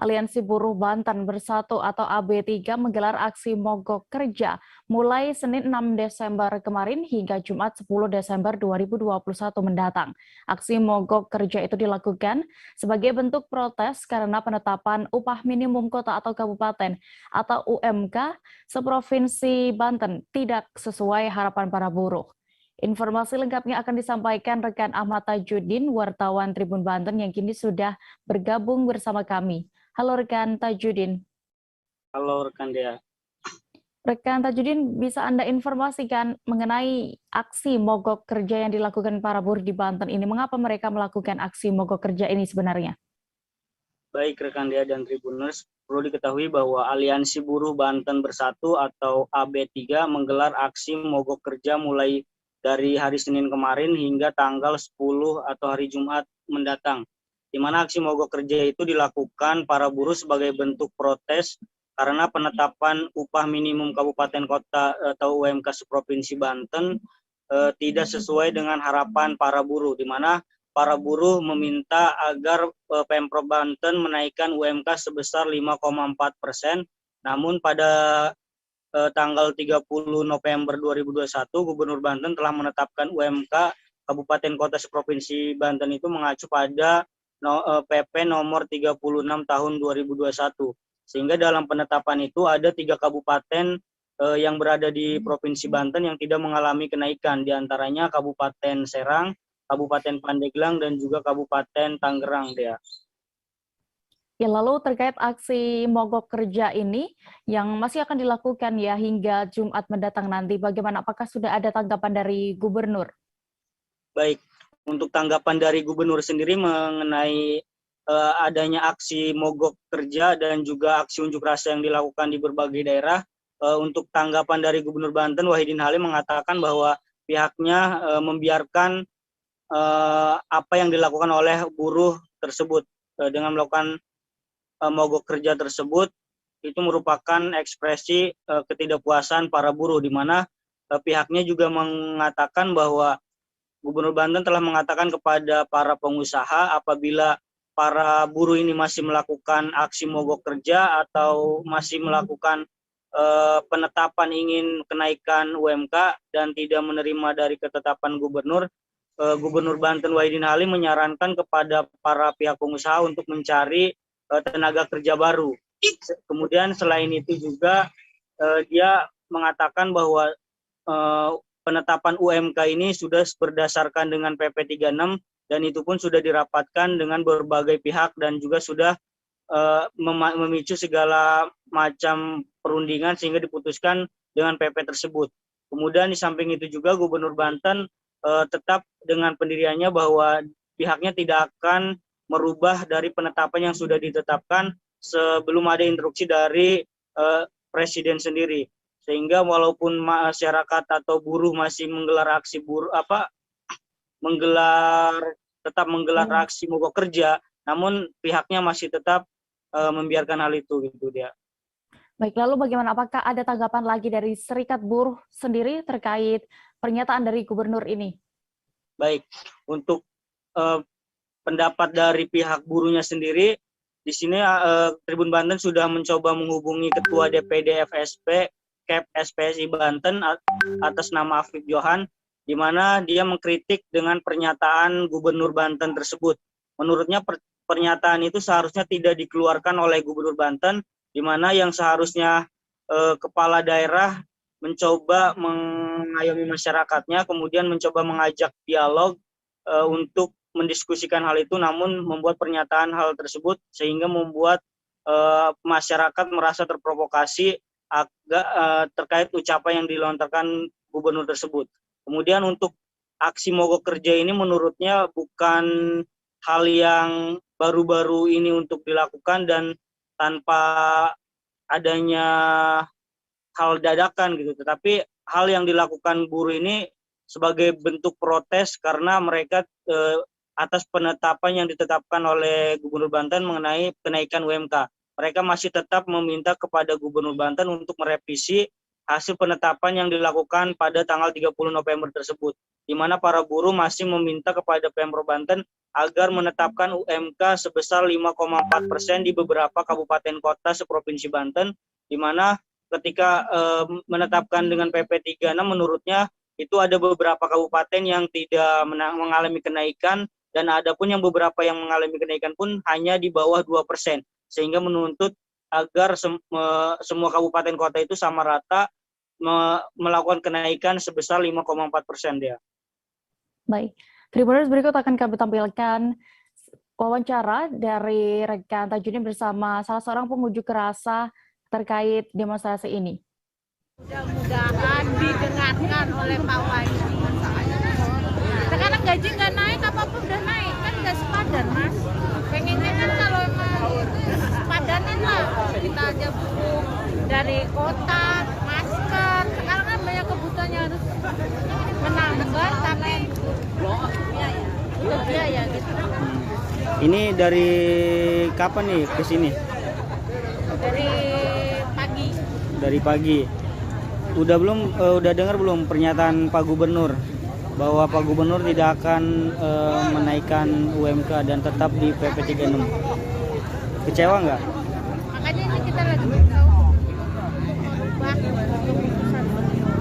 Aliansi Buruh Banten Bersatu atau AB3 menggelar aksi mogok kerja mulai Senin 6 Desember kemarin hingga Jumat 10 Desember 2021 mendatang. Aksi mogok kerja itu dilakukan sebagai bentuk protes karena penetapan upah minimum kota atau kabupaten atau UMK seprovinsi Banten tidak sesuai harapan para buruh. Informasi lengkapnya akan disampaikan rekan Ahmad Tajudin, wartawan Tribun Banten yang kini sudah bergabung bersama kami. Halo rekan Tajudin. Halo rekan Dea. Rekan Tajudin, bisa Anda informasikan mengenai aksi mogok kerja yang dilakukan para buruh di Banten ini? Mengapa mereka melakukan aksi mogok kerja ini sebenarnya? Baik rekan Dea dan Tribuners, perlu diketahui bahwa Aliansi Buruh Banten Bersatu atau AB3 menggelar aksi mogok kerja mulai dari hari Senin kemarin hingga tanggal 10 atau hari Jumat mendatang, di mana aksi mogok kerja itu dilakukan para buruh sebagai bentuk protes karena penetapan upah minimum kabupaten kota atau UMK seprovinsi Banten tidak sesuai dengan harapan para buruh, di mana para buruh meminta agar Pemprov Banten menaikkan UMK sebesar 5,4%, namun pada tanggal 30 November 2021, Gubernur Banten telah menetapkan UMK Kabupaten Kota Seprovinsi Banten itu mengacu pada PP nomor 36 tahun 2021. Sehingga dalam penetapan itu ada 3 kabupaten yang berada di Provinsi Banten yang tidak mengalami kenaikan, diantaranya Kabupaten Serang, Kabupaten Pandeglang, dan juga Kabupaten Tangerang, Dea. Ya, lalu terkait aksi mogok kerja ini yang masih akan dilakukan ya hingga Jumat mendatang nanti, bagaimana? Apakah sudah ada tanggapan dari Gubernur? Baik, untuk tanggapan dari Gubernur sendiri mengenai adanya aksi mogok kerja dan juga aksi unjuk rasa yang dilakukan di berbagai daerah, untuk tanggapan dari Gubernur Banten, Wahidin Halim, mengatakan bahwa pihaknya membiarkan apa yang dilakukan oleh buruh tersebut dengan melakukan mogok kerja tersebut. Itu merupakan ekspresi ketidakpuasan para buruh, di mana pihaknya juga mengatakan bahwa Gubernur Banten telah mengatakan kepada para pengusaha apabila para buruh ini masih melakukan aksi mogok kerja atau masih melakukan penetapan ingin kenaikan UMK dan tidak menerima dari ketetapan Gubernur, Gubernur Banten Wahidin Halim menyarankan kepada para pihak pengusaha untuk mencari tenaga kerja baru. Kemudian selain itu juga dia mengatakan bahwa penetapan UMK ini sudah berdasarkan dengan PP 36 dan itu pun sudah dirapatkan dengan berbagai pihak dan juga sudah memicu segala macam perundingan sehingga diputuskan dengan PP tersebut. Kemudian di samping itu juga Gubernur Banten tetap dengan pendiriannya bahwa pihaknya tidak akan merubah dari penetapan yang sudah ditetapkan sebelum ada instruksi dari Presiden sendiri. Sehingga walaupun masyarakat atau buruh masih menggelar aksi tetap menggelar aksi mogok kerja, namun pihaknya masih tetap membiarkan hal itu gitu dia. Baik, lalu bagaimana? Apakah ada tanggapan lagi dari Serikat Buruh sendiri terkait pernyataan dari Gubernur ini? Baik, untuk pendapat dari pihak buruhnya sendiri, di sini Tribun Banten sudah mencoba menghubungi Ketua DPD FSP KEP SPSI Banten atas nama Afif Johan, di mana dia mengkritik dengan pernyataan Gubernur Banten tersebut. Menurutnya pernyataan itu seharusnya tidak dikeluarkan oleh Gubernur Banten, di mana yang seharusnya kepala daerah mencoba mengayomi masyarakatnya, kemudian mencoba mengajak dialog untuk mendiskusikan hal itu, namun membuat pernyataan hal tersebut sehingga membuat masyarakat merasa terprovokasi agak terkait ucapan yang dilontarkan Gubernur tersebut. Kemudian untuk aksi mogok kerja ini menurutnya bukan hal yang baru-baru ini untuk dilakukan dan tanpa adanya hal dadakan gitu, tetapi hal yang dilakukan buruh ini sebagai bentuk protes karena mereka atas penetapan yang ditetapkan oleh Gubernur Banten mengenai kenaikan UMK. Mereka masih tetap meminta kepada Gubernur Banten untuk merevisi hasil penetapan yang dilakukan pada tanggal 30 November tersebut. di mana para buruh masih meminta kepada Pemprov Banten agar menetapkan UMK sebesar 5,4% di beberapa kabupaten kota seprovinsi Banten, di mana ketika menetapkan dengan PP 36 menurutnya itu ada beberapa kabupaten yang tidak mengalami kenaikan, dan ada pun yang beberapa yang mengalami kenaikan pun hanya di bawah 2%, sehingga menuntut agar semua kabupaten kota itu sama rata melakukan kenaikan sebesar 5,4% dia. Baik, Tribuners, berikut akan kami tampilkan wawancara dari rekan Tajudin bersama salah seorang pengunjuk rasa terkait demonstrasi ini. Mudah-mudahan didengarkan oleh Pak Wahyu. Sekarang gaji nggak naik, apapun udah naik, kan nggak sepadan, Mas. Pengennya kan kalau emang sepadanin lah, kita aja butuh dari kotak, masker. Sekarang kan banyak kebutuhan yang harus menambah, tapi biaya gitu. Ini dari kapan nih ke sini? Dari pagi. Dari pagi. Udah dengar belum pernyataan Pak Gubernur bahwa Pak Gubernur tidak akan menaikkan UMK dan tetap di PP 36? Kecewa nggak? Makanya ini kita lagi beritahu untuk merubah keputusan beliau.